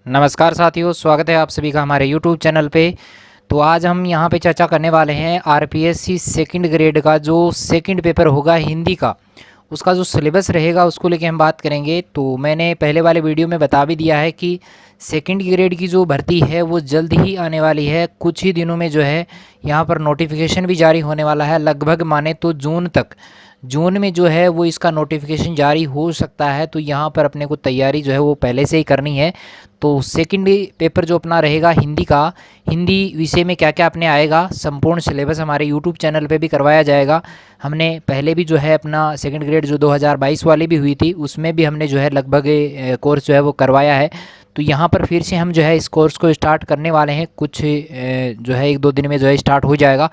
नमस्कार साथियों, स्वागत है आप सभी का हमारे YouTube चैनल पे। तो आज हम यहाँ पे चर्चा करने वाले हैं आरपीएससी सेकंड ग्रेड का जो सेकंड पेपर होगा हिंदी का, उसका जो सिलेबस रहेगा उसको लेके हम बात करेंगे। तो मैंने पहले वाले वीडियो में बता भी दिया है कि सेकंड ग्रेड की जो भर्ती है वो जल्द ही आने वाली है। कुछ ही दिनों में जो है यहाँ पर नोटिफिकेशन भी जारी होने वाला है, लगभग माने तो जून तक। जून में जो है वो इसका नोटिफिकेशन जारी हो सकता है। तो यहाँ पर अपने को तैयारी जो है वो पहले से ही करनी है। तो सेकंड पेपर जो अपना रहेगा हिंदी का, हिंदी विषय में क्या क्या अपने आएगा, संपूर्ण सिलेबस हमारे यूट्यूब चैनल पे भी करवाया जाएगा। हमने पहले भी जो है अपना सेकंड ग्रेड जो 2022 वाली भी हुई थी उसमें भी हमने जो है लगभग कोर्स जो है वो करवाया है। तो यहाँ पर फिर से हम जो है इस कोर्स को स्टार्ट करने वाले हैं, कुछ जो है 1-2 दिन में जो है स्टार्ट हो जाएगा।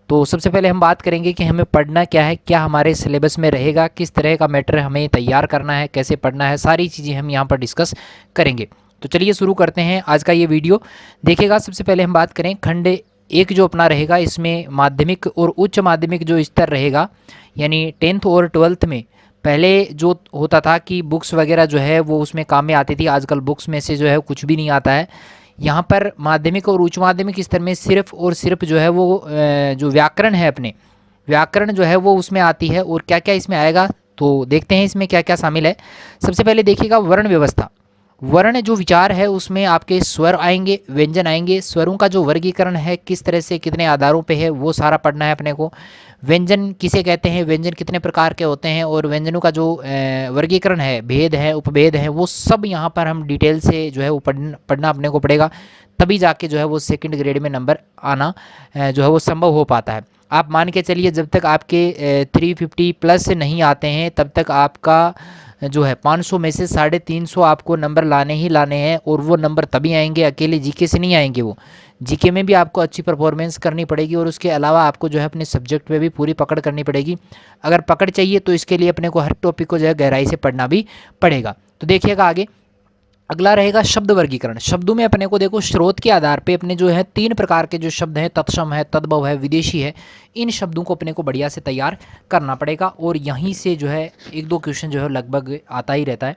तो सबसे पहले हम बात करेंगे कि हमें पढ़ना क्या है, क्या हमारे सिलेबस में रहेगा, किस तरह का मैटर हमें तैयार करना है, कैसे पढ़ना है, सारी चीज़ें हम यहाँ पर डिस्कस करेंगे। तो चलिए शुरू करते हैं आज का ये वीडियो। देखिएगा, सबसे पहले हम बात करें खंड एक जो अपना रहेगा, इसमें माध्यमिक और उच्च माध्यमिक जो स्तर रहेगा, यानी 10th और 12th में पहले जो होता था कि बुक्स वगैरह जो है वो उसमें काम में आती थी, आजकल बुक्स में से जो है कुछ भी नहीं आता है। यहाँ पर माध्यमिक और उच्च माध्यमिक स्तर में सिर्फ और सिर्फ जो है वो जो व्याकरण है, अपने व्याकरण जो है वो उसमें आती है। और क्या क्या इसमें आएगा तो देखते हैं इसमें क्या क्या शामिल है। सबसे पहले देखिएगा वर्ण व्यवस्था। वर्ण जो विचार है उसमें आपके स्वर आएंगे, व्यंजन आएंगे। स्वरों का जो वर्गीकरण है, किस तरह से कितने आधारों पे है, वो सारा पढ़ना है अपने को। व्यंजन किसे कहते हैं, व्यंजन कितने प्रकार के होते हैं, और व्यंजनों का जो वर्गीकरण है, भेद है, उपभेद है, वो सब यहाँ पर हम डिटेल से जो है वो पढ़ना अपने को पड़ेगा। तभी जाके जो है वो सेकंड ग्रेड में नंबर आना जो है वो संभव हो पाता है। आप मान के चलिए जब तक आपके 350 प्लस नहीं आते हैं तब तक आपका जो है 500 में से 350 आपको नंबर लाने ही लाने हैं। और वो नंबर तभी आएंगे, अकेले जीके से नहीं आएंगे। वो जीके में भी आपको अच्छी परफॉर्मेंस करनी पड़ेगी, और उसके अलावा आपको जो है अपने सब्जेक्ट में भी पूरी पकड़ करनी पड़ेगी। अगर पकड़ चाहिए तो इसके लिए अपने को हर टॉपिक को जो है गहराई से पढ़ना भी पड़ेगा। तो देखिएगा आगे अगला रहेगा शब्द वर्गीकरण। शब्दों में अपने को देखो स्रोत के आधार पे अपने जो है 3 प्रकार के जो शब्द हैं, तत्सम है, तद्भव है, विदेशी है, इन शब्दों को अपने को बढ़िया से तैयार करना पड़ेगा। और यहीं से जो है 1-2 क्वेश्चन जो है लगभग आता ही रहता है।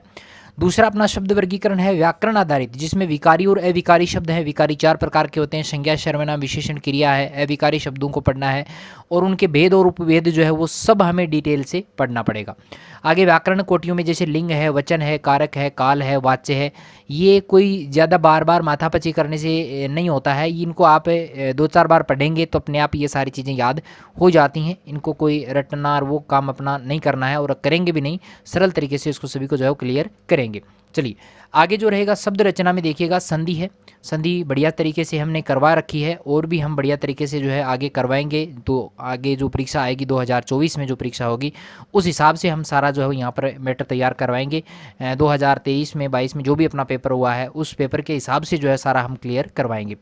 दूसरा अपना शब्द वर्गीकरण है व्याकरण आधारित, जिसमें विकारी और अविकारी शब्द हैं। विकारी 4 प्रकार के होते हैं, संज्ञा, सर्वनाम, विशेषण, क्रिया है। अविकारी शब्दों को पढ़ना है और उनके भेद और उपभेद जो है वो सब हमें डिटेल से पढ़ना पड़ेगा। आगे व्याकरण कोटियों में जैसे लिंग है, वचन है, कारक है, काल है, वाच्य है, ये कोई ज़्यादा बार बार माथापच्ची करने से नहीं होता है। इनको आप 2-4 बार पढ़ेंगे तो अपने आप ये सारी चीज़ें याद हो जाती हैं। इनको कोई रटना और वो काम अपना नहीं करना है, और करेंगे भी नहीं, सरल तरीके से इसको सभी को जो है क्लियर करेंगे। चलिए आगे जो रहेगा शब्द रचना में देखिएगा संधि है। संधि बढ़िया तरीके से हमने करवा रखी है, और भी हम बढ़िया तरीके से जो है आगे करवाएंगे। तो आगे जो परीक्षा आएगी 2024 में जो परीक्षा होगी उस हिसाब से हम सारा जो है यहाँ पर मैटर तैयार करवाएंगे। 2023 में 22 में जो भी अपना पेपर हुआ है उस पेपर के हिसाब से जो है सारा हम क्लियर करवाएंगे।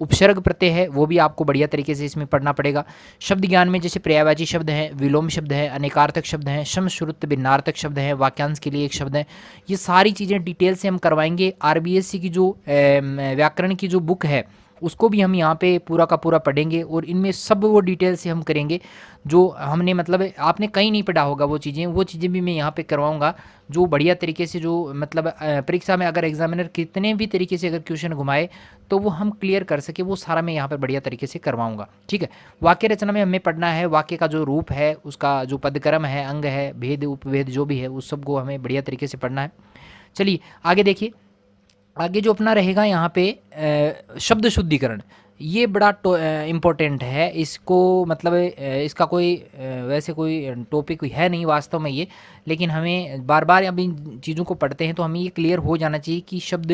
उपसर्ग प्रत्यय है वो भी आपको बढ़िया तरीके से इसमें पढ़ना पड़ेगा। शब्द ज्ञान में जैसे पर्यायवाची शब्द हैं, विलोम शब्द हैं, अनेकार्थक शब्द हैं, सम श्रुत भिन्नार्थक शब्द हैं, वाक्यांश के लिए एक शब्द है, ये सारी चीज़ें डिटेल से हम करवाएंगे। आरबीएससी की जो व्याकरण की जो बुक है उसको भी हम यहाँ पे पूरा का पूरा पढ़ेंगे, और इनमें सब वो डिटेल से हम करेंगे जो हमने मतलब आपने कहीं नहीं पढ़ा होगा। वो चीज़ें भी मैं यहाँ पे करवाऊँगा, जो बढ़िया तरीके से जो मतलब परीक्षा में अगर एग्जामिनर कितने भी तरीके से अगर क्वेश्चन घुमाए तो वो हम क्लियर कर सके, वो सारा मैं यहाँ पर बढ़िया तरीके से करवाऊँगा। ठीक है। वाक्य रचना में हमें पढ़ना है वाक्य का जो रूप है, उसका जो पदक्रम है, अंग है, भेद उपभेद जो भी है उस सबको हमें बढ़िया तरीके से पढ़ना है। चलिए आगे देखिए, आगे जो अपना रहेगा यहाँ पे शब्द शुद्धिकरण, ये बड़ा इम्पोर्टेंट है। इसको मतलब इसका कोई वैसे कोई टॉपिक है नहीं वास्तव में ये, लेकिन हमें बार बार अब इन चीज़ों को पढ़ते हैं तो हमें ये क्लियर हो जाना चाहिए कि शब्द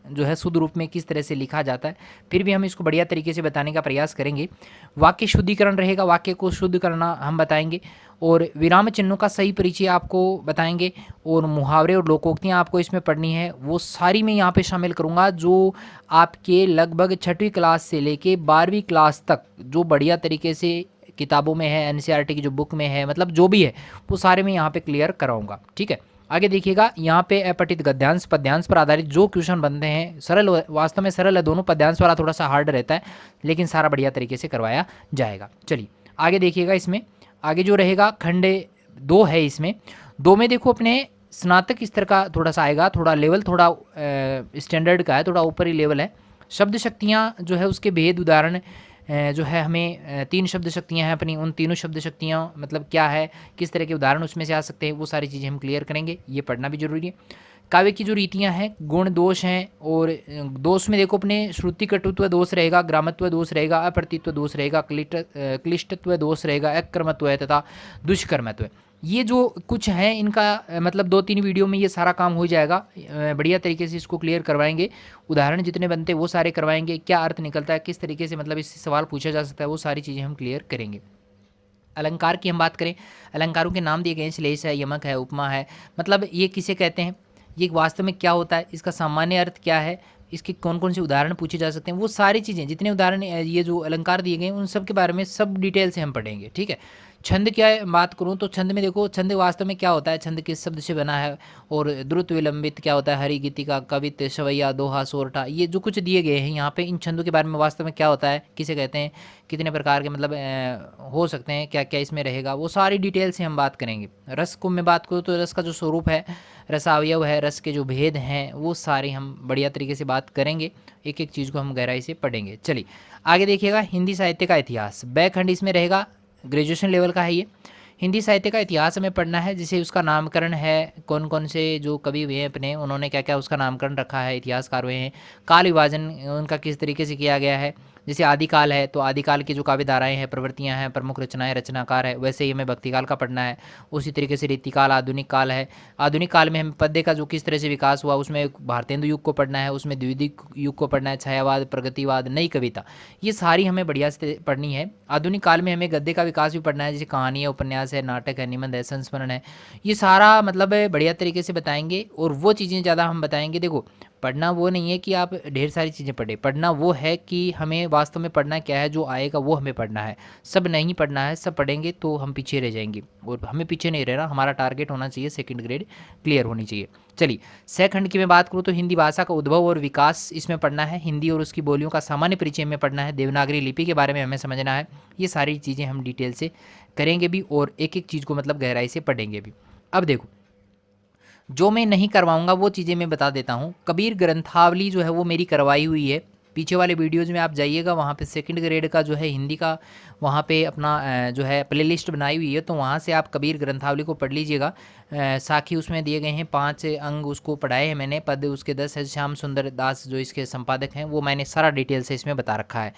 जो है शुद्ध रूप में किस तरह से लिखा जाता है। फिर भी हम इसको बढ़िया तरीके से बताने का प्रयास करेंगे। वाक्य शुद्धिकरण रहेगा, वाक्य को शुद्ध करना हम बताएंगे, और विराम चिन्हों का सही परिचय आपको बताएंगे, और मुहावरे और लोकोक्तियाँ आपको इसमें पढ़नी है, वो सारी मैं यहाँ पे शामिल करूँगा जो आपके लगभग 6वीं क्लास से लेके 12वीं क्लास तक जो बढ़िया तरीके से किताबों में है, एनसीईआरटी की जो बुक में है, मतलब जो भी है वो सारे मैं यहाँ पे क्लियर कराऊंगा। ठीक है। आगे देखिएगा यहाँ पे अपठित गद्यांश पद्यांश पर आधारित जो क्वेश्चन बनते हैं, सरल वास्तव में सरल है दोनों, पद्यांश वाला थोड़ा सा हार्ड रहता है, लेकिन सारा बढ़िया तरीके से करवाया जाएगा। चलिए आगे देखिएगा, इसमें आगे जो रहेगा खंड 2 है, इसमें 2 में देखो अपने स्नातक स्तर का थोड़ा सा आएगा, थोड़ा लेवल थोड़ा स्टैंडर्ड का है, थोड़ा ऊपर ही लेवल है। शब्द शक्तियाँ जो है उसके भेद उदाहरण जो है हमें 3 शब्द शक्तियाँ हैं अपनी, उन तीनों शब्द शक्तियाँ मतलब क्या है, किस तरह के उदाहरण उसमें से आ सकते हैं, वो सारी चीज़ें हम क्लियर करेंगे। ये पढ़ना भी जरूरी है। काव्य की जो रीतियाँ हैं, गुण दोष हैं, और दोष में देखो अपने श्रुति कटुत्व दोष रहेगा, ग्रामत्व दोष रहेगा, अप्रतित्व दोष रहेगा, क्लिष्टत्व दोष रहेगा, अक्रमत्व है तथा दुष्कर्मत्व। ये जो कुछ है इनका मतलब 2-3 वीडियो में ये सारा काम हो जाएगा। बढ़िया तरीके से इसको क्लियर करवाएंगे, उदाहरण जितने बनते हैं वो सारे करवाएंगे, क्या अर्थ निकलता है, किस तरीके से मतलब इससे सवाल पूछा जा सकता है, वो सारी चीज़ें हम क्लियर करेंगे। अलंकार की हम बात करें, अलंकारों के नाम दिए गए हैं, श्लेष है, यमक है, उपमा है। मतलब ये किसे कहते हैं, ये वास्तव में क्या होता है, इसका सामान्य अर्थ क्या है, इसके कौन कौन से उदाहरण पूछे जा सकते हैं, वो सारी चीज़ें जितने उदाहरण ये जो अलंकार दिए गए हैं उन सब के बारे में सब डिटेल से हम पढ़ेंगे। ठीक है। छंद क्या है बात करूँ तो छंद में देखो, छंद वास्तव में क्या होता है, छंद किस शब्द से बना है, और द्रुत विलंबित क्या होता है, हरि गीतिका, कवित्त, शवैया, दोहा, सोरठा, ये जो कुछ दिए गए हैं यहाँ पे, इन छंदों के बारे में वास्तव में क्या होता है, किसे कहते हैं, कितने प्रकार के मतलब हो सकते हैं, क्या क्या इसमें रहेगा, वो सारी डिटेल से हम बात करेंगे। रस को मैं बात करूँ तो रस का जो स्वरूप है, रसावयव है, रस के जो भेद हैं, वो सारे हम बढ़िया तरीके से बात करेंगे, एक एक चीज़ को हम गहराई से पढ़ेंगे। चलिए आगे देखिएगा, हिंदी साहित्य का इतिहास, बैखंड इसमें रहेगा, ग्रेजुएशन लेवल का है ये। हिंदी साहित्य का इतिहास हमें पढ़ना है, जिसे उसका नामकरण है, कौन कौन से जो कवि हुए हैं अपने, उन्होंने क्या क्या उसका नामकरण रखा है, इतिहासकार हुए हैं, काल विभाजन उनका किस तरीके से किया गया है। जैसे आदिकाल है तो आदिकाल की जो काव्य धाराएँ हैं, प्रवृत्तियाँ हैं, प्रमुख रचनाएं, रचनाकार है, वैसे ही हमें भक्तिकाल का पढ़ना है। उसी तरीके से रीतिकाल, आधुनिक काल है। आधुनिक काल में हमें पद्य का जो किस तरह से विकास हुआ, उसमें भारतेंदु युग को पढ़ना है, उसमें द्विदिक युग को पढ़ना है, छायावाद, प्रगतिवाद, नई कविता, ये सारी हमें बढ़िया से पढ़नी है। आधुनिक काल में हमें गद्य का विकास भी पढ़ना है, जैसे कहानी है, उपन्यास है, नाटक है, निबंध है, संस्मरण है, ये सारा मतलब बढ़िया तरीके से बताएंगे। और वो चीज़ें ज़्यादा हम बताएंगे। देखो पढ़ना वो नहीं है कि आप ढेर सारी चीज़ें पढ़ें, पढ़ना वो है कि हमें वास्तव में पढ़ना क्या है, जो आएगा वो हमें पढ़ना है। सब नहीं पढ़ना है, सब पढ़ेंगे तो हम पीछे रह जाएंगे, और हमें पीछे नहीं रहना, हमारा टारगेट होना चाहिए सेकंड ग्रेड क्लियर होनी चाहिए। चलिए सेकंड की मैं बात करूँ तो हिंदी भाषा का उद्भव और विकास इसमें पढ़ना है, हिंदी और उसकी बोलियों का सामान्य परिचय में पढ़ना है, देवनागरी लिपि के बारे में हमें समझना है। ये सारी चीज़ें हम डिटेल से करेंगे भी, और एक एक चीज़ को मतलब गहराई से पढ़ेंगे भी। अब देखो जो मैं नहीं करवाऊंगा वो चीज़ें मैं बता देता हूँ। कबीर ग्रंथावली जो है वो मेरी करवाई हुई है, पीछे वाले वीडियोज़ में आप जाइएगा, वहाँ पे सेकंड ग्रेड का जो है हिंदी का वहाँ पे अपना जो है प्लेलिस्ट बनाई हुई है, तो वहाँ से आप कबीर ग्रंथावली को पढ़ लीजिएगा। साखी उसमें दिए गए हैं, 5 अंग उसको पढ़ाए हैं मैंने, पद उसके 10 है। श्याम सुंदर दास जो इसके संपादक हैं, वो मैंने सारा डिटेल से इसमें बता रखा है।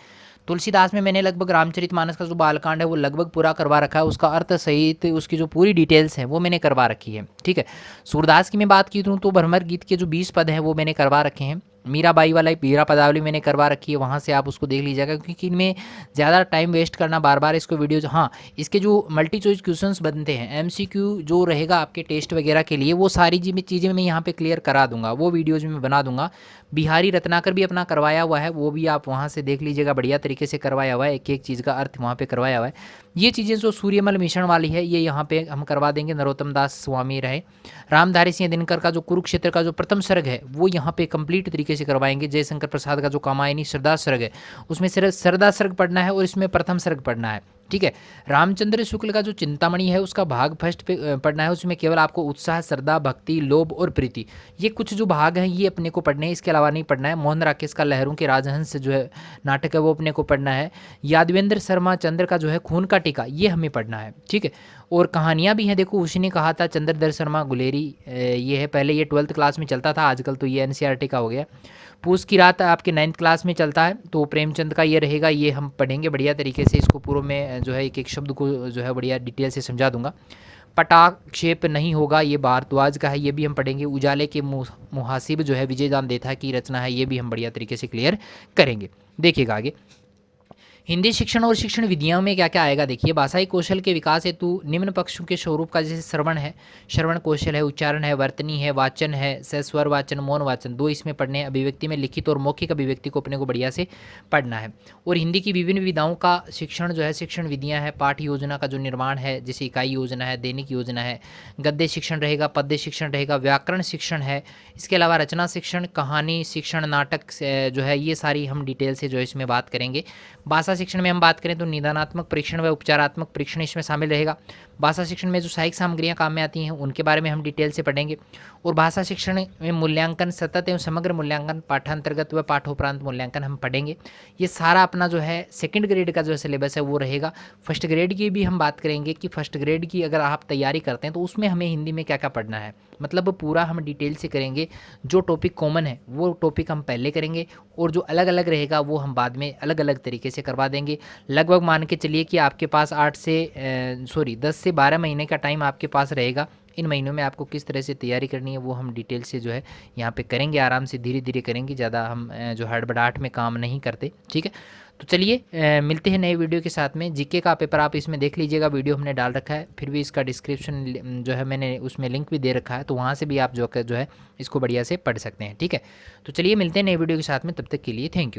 तुलसीदास में मैंने लगभग रामचरितमानस का जो बालकांड है वो लगभग पूरा करवा रखा है, उसका अर्थ सहित उसकी जो पूरी डिटेल्स हैं वो मैंने करवा रखी है। ठीक है। सूरदास की मैं बात की तो भ्रमर गीत के जो 20 पद हैं वो मैंने करवा रखे हैं। मीराबाई वाला मीरा पदावली मैंने करवा रखी है, वहाँ से आप उसको देख लीजिएगा, क्योंकि इनमें ज़्यादा टाइम वेस्ट करना बार बार इसको वीडियोज। हाँ, इसके जो मल्टी चॉइस क्वेश्चंस बनते हैं, एमसीक्यू जो रहेगा आपके टेस्ट वगैरह के लिए, वो सारी चीज़ें मैं यहाँ पे क्लियर करा दूंगा, वो वीडियोज़ में बना दूंगा। बिहारी रत्नाकर भी अपना करवाया हुआ है, वो भी आप वहाँ से देख लीजिएगा, बढ़िया तरीके से करवाया हुआ है, एक एक चीज़ का अर्थ वहाँ पे करवाया हुआ है। ये चीज़ें जो सूर्यमल मिश्रण वाली है ये यहाँ पे हम करवा देंगे, नरोत्तम दास स्वामी रहे। रामधारी सिंह दिनकर का जो कुरुक्षेत्र का जो प्रथम सर्ग है वो यहाँ पे कंप्लीट तरीके से करवाएंगे। जयशंकर प्रसाद का जो कामायनी श्रद्धा सर्ग है उसमें सिर्फ श्रद्धा सर्ग पढ़ना है और इसमें प्रथम सर्ग पढ़ना है। ठीक है। रामचंद्र शुक्ल का जो चिंतामणि है उसका भाग फर्स्ट पे पढ़ना है, उसमें केवल आपको उत्साह, श्रद्धा, भक्ति, लोभ और प्रीति, ये कुछ जो भाग हैं ये अपने को पढ़ने हैं, इसके अलावा नहीं पढ़ना है। मोहन राकेश का लहरों के राजहंस जो है नाटक है वो अपने को पढ़ना है। यादवेंद्र शर्मा चंद्र का जो है खून का टीका, ये हमें पढ़ना है। ठीक है। और कहानियाँ भी हैं, देखो उसने कहा था चंद्रधर शर्मा गुलेरी, ये है, पहले ये 12th क्लास में चलता था, आजकल तो ये NCERT का हो गया। पूस की रात आपके 9th क्लास में चलता है, तो प्रेमचंद का ये रहेगा, ये हम पढ़ेंगे बढ़िया तरीके से, इसको पूर्व में जो है एक एक शब्द को जो है बढ़िया डिटेल से समझा दूंगा। पटाक्षेप नहीं होगा, ये भारद्वाज का है, ये भी हम पढ़ेंगे। उजाले के मुहासिब जो है विजयदान देथा की रचना है, ये भी हम बढ़िया तरीके से क्लियर करेंगे। देखिएगा आगे हिंदी शिक्षण और शिक्षण विधियों में क्या क्या आएगा। देखिए भाषाई कौशल के विकास हेतु निम्न पक्षों के स्वरूप का, जैसे श्रवण है, श्रवण कौशल है, उच्चारण है, वर्तनी है, वाचन है, सस्वर वाचन, मौन वाचन, 2 इसमें पढ़ने हैं। अभिव्यक्ति में लिखित और मौखिक अभिव्यक्ति को अपने को बढ़िया से पढ़ना है। और हिंदी की विभिन्न विधाओं का शिक्षण जो है, शिक्षण विधियाँ है, पाठ योजना का जो निर्माण है, जैसे इकाई योजना है, दैनिक योजना है, गद्य शिक्षण रहेगा, पद्य शिक्षण रहेगा, व्याकरण शिक्षण है, इसके अलावा रचना शिक्षण, कहानी शिक्षण, नाटक जो है, ये सारी हम डिटेल से जो है इसमें बात करेंगे। भाषा शिक्षण में हम बात करें तो निदानात्मक परीक्षण व उपचारात्मक परीक्षण इसमें शामिल रहेगा। भाषा शिक्षण में जो सहायक सामग्रियाँ काम में आती हैं उनके बारे में हम डिटेल से पढ़ेंगे। और भाषा शिक्षण में मूल्यांकन, सतत एवं समग्र मूल्यांकन, पाठांतर्गत व पाठोपरांत मूल्यांकन हम पढ़ेंगे। ये सारा अपना जो है सेकंड ग्रेड का जो सिलेबस है वो रहेगा। फर्स्ट ग्रेड की भी हम बात करेंगे कि फर्स्ट ग्रेड की अगर आप तैयारी करते हैं तो उसमें हमें हिंदी में क्या क्या पढ़ना है, मतलब पूरा हम डिटेल से करेंगे। जो टॉपिक कॉमन है वो टॉपिक हम पहले करेंगे और जो अलग अलग रहेगा वो हम बाद में अलग अलग तरीके से करवा देंगे। लगभग मान के चलिए कि आपके पास 10 से 12 महीने का टाइम आपके पास रहेगा। इन महीनों में आपको किस तरह से तैयारी करनी है वो हम डिटेल से जो है यहाँ पे करेंगे, आराम से धीरे धीरे करेंगे, ज़्यादा हम जो हड़बड़ाहट में काम नहीं करते। ठीक है, तो चलिए मिलते हैं नए वीडियो के साथ में। जीके का पेपर आप इसमें देख लीजिएगा, वीडियो हमने डाल रखा है, फिर भी इसका डिस्क्रिप्शन जो है मैंने उसमें लिंक भी दे रखा है, तो वहाँ से भी आप जो है इसको बढ़िया से पढ़ सकते हैं। ठीक है, तो चलिए मिलते हैं नए वीडियो के साथ में, तब तक के लिए थैंक यू।